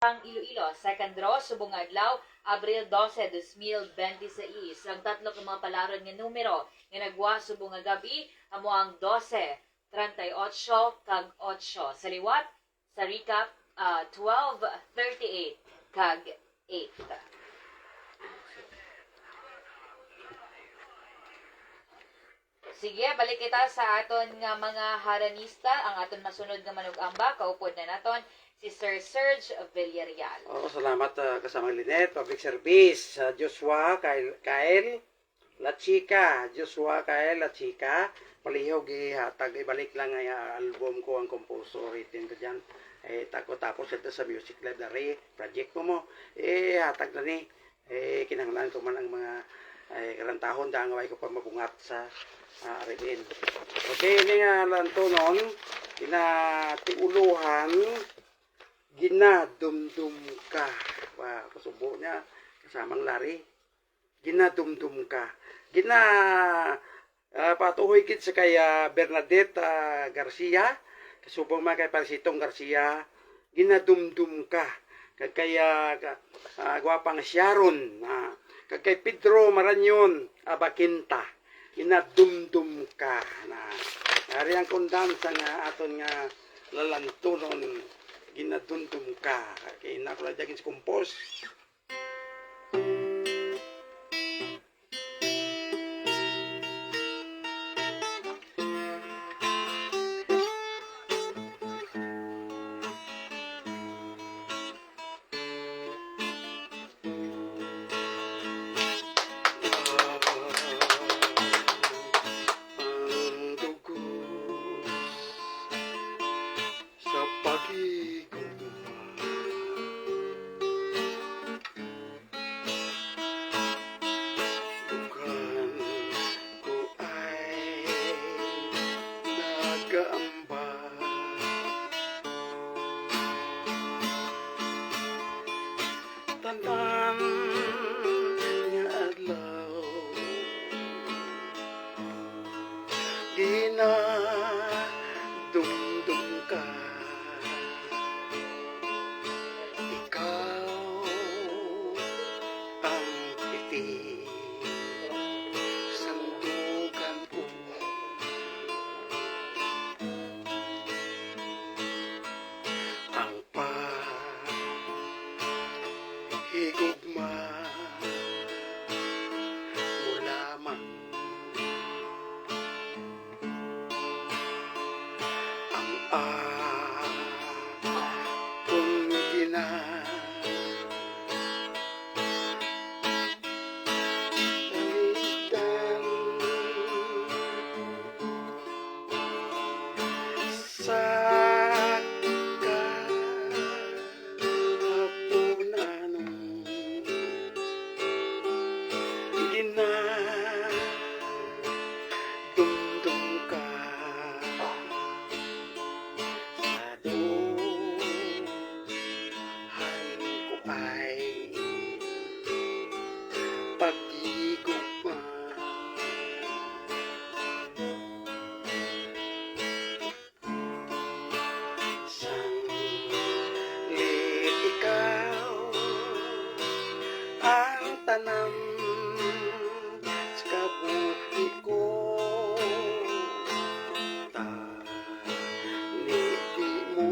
Ang Iloilo, second draw, subong adlaw, Abril 12, 2026. Ang tatlo ka mga palaron nga numero nga nagwa subong nga gabi amo ang 12, 38 kag 8. Sa liwat, sa recap, 12, 38 kag 8. Sige, balik kita sa aton nga mga haranista. Ang aton masunod nga manug-amba, kaupod na naton si Sir Serge Villarreal. Oo, salamat kasama Linet, public service, Joshua, Kael, La Chica, Joshua, Kael, La Chica, palihog ihatag, ibalik lang ang album ko, ang composer, itin ko dyan, tapos ito sa music library, project mo, hatag na ni, kinahanglan ko man ang mga karantahon, dahil ngaway ko pa mabungat sa Aribin. Okay, ini nga lang to nun, tinatiuluhan, ginadumdum ka. Kasubo niya, kasamang lari. Ginadumdum ka. Patuhoy kit sa kaya Bernadette Garcia. Kasubong mga kay Parisitong Garcia. Ginadumdum ka. Kaya gwapang Sharon. Kay Pedro Maranyon Abaquinta. Ginadumdum ka. Hari ang kondansa nga aton nga lalantunon. Ginadundum ka. Kaya nakulang dyan sa compose. Ang dugos sa pag-igugma, bukan ko ay nagaamba. Tanan nga adlaw ginadumdum ka. Ikaw ang piti sandugan ko. Ang pahigugma mo lamang. Ang akong ginalitan sa kahapunan, ginadumdum ka. Ko ay pag-igugma. Sanglit ikaw ang tanam sa kabuhi ko. Taniti mo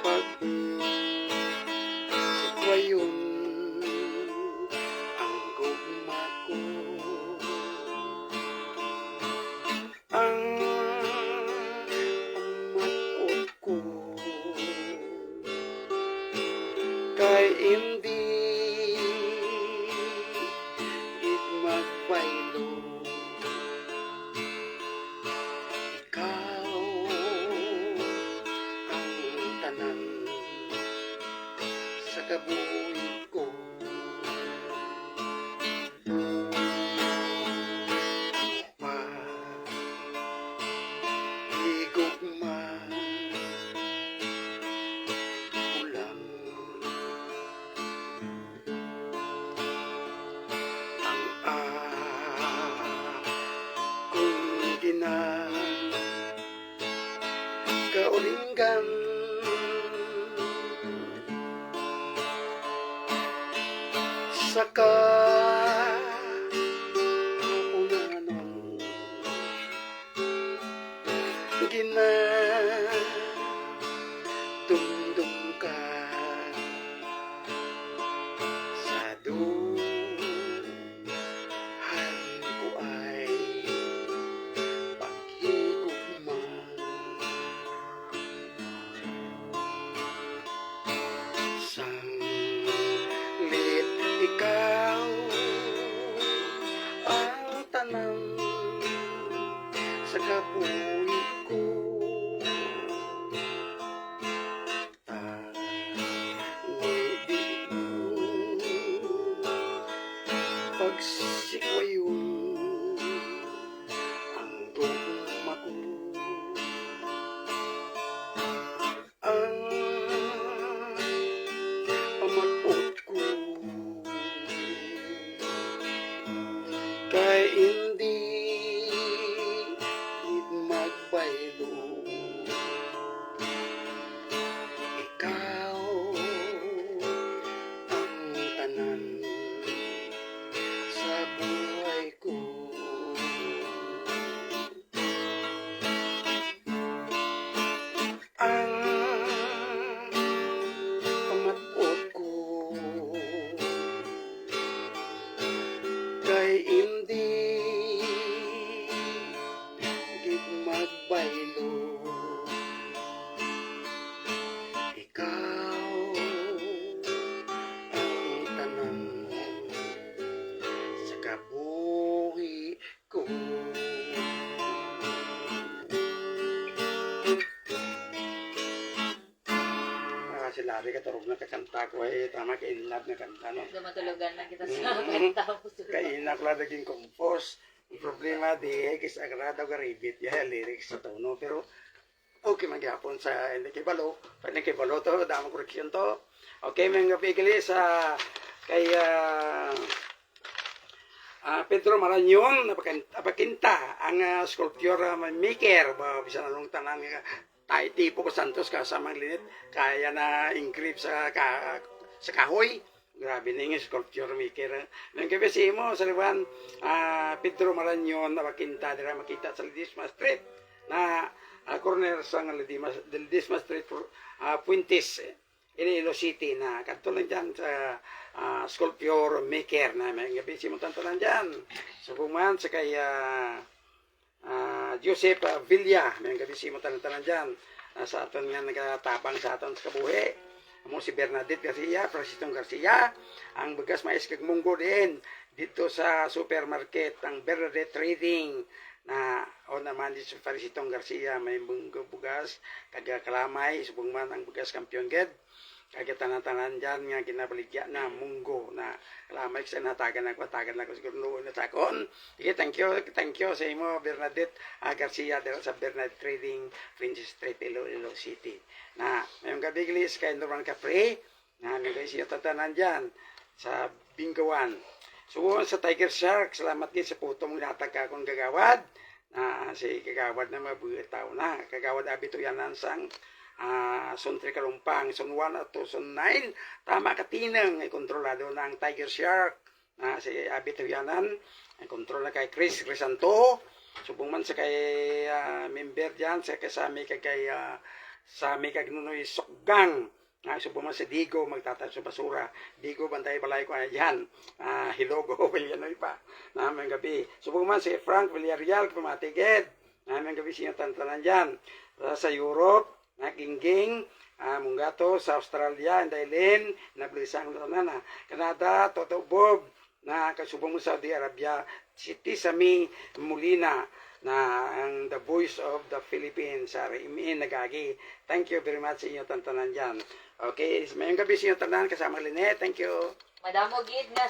pag-ikwayon ang gugma ko. Ang umatot ko kay hindi magbaylo. Ikaw ang tanan sa kabuhi ko. Pag-igugma ulang ang akong kaulingan saka unanon ginadumdum ka sa duhan ko ay paghigugma sanglit ikaw ang tanan sa kabuhi ko tangi di mo pagsikwayon ang gugma ko ang pamakot ko kay hindi magbaylo ikaw ang tanan sa buhay ko ang pamakot ko kay hindi magbaylo ikaw ang tanan sa kabuhi ko si Larry katurog na kakanta ko ay tama ka in love na kanta no Dumatulugan na kita sa kanta ko. kainak lang naging compose. Ang problema di kis agrado ka ribit ya lyrics sa tono pero okay magyapon sa hindi kibalo to damo correction to okay mga pigili sa kay Pedro Marañon napakinta ang sculpture maker ba bisan anong tanan tay tipo ko Santos ka sa Manglinit kaya na engrave sa kahoy. Grabe na yung sculpture maker. Nang gabi mo sa liwan, Pedro Marañon, napakinta dira makita sa Ledesma Street na corner sa Ledesma Street Puentes, Iloilo City na kanto lang dyan sa sculpture maker na may gabi mo tanto lang dyan. So puman sa kay Joseph Villa, may gabi mo tanto lang dyan. Sa aton nga nagatabang sa aton sa kabuhi. Mo si Bernadette Garcia, Francisco Garcia, ang bagas mais kag munggo din dito sa supermarket ang Bernadette Trading na o naman dito sa Francisco Garcia may munggo bugas kag kalamay subong man ang bagas kampiyon ged kag tanan-tanan diyan nga ginabaligya na munggo na kalamay sa natagan ako siguro noon na takon. Thank you sa imo Bernadette Garcia dito sa Bernadette Trading Princess Street Iloilo City. Na ngayong gabi guys kay Norman Capre na nagay siya tatanan dyan sa Bingawan. So sa Tiger Shark, salamat din sa puto mong natag akong gagawad na si kagawad na mabuhay tao na kagawad abito yanan sang Son 3 Kalumpang, Son 1 at Son 9 tama katinang ay kontrolado ng Tiger Shark na si abito yanan ay kontrol na kay Chris Crisanto subong man sa kay member dyan sa kasami kay sa may kagnunoy sokgang subong man sa Digo magtatag sa basura Digo bantay balay ko yan Hilogo Villanoy pa namin gabi subong man si Frank Villarreal pumatigid namin gabi siya tantanan dyan sa Europe Gingging Mungato sa Australia Dailin Nablisang na Canada Toto Bob na kasubong mo sa Saudi Arabia Siti Sami Molina na ang the voice of the Philippines sa Imin Nagagi. Thank you very much sa inyo tantanan dyan. Okay, mayong gabi sa inyo tanan kasama Linet. Thank you. Madamo gid nga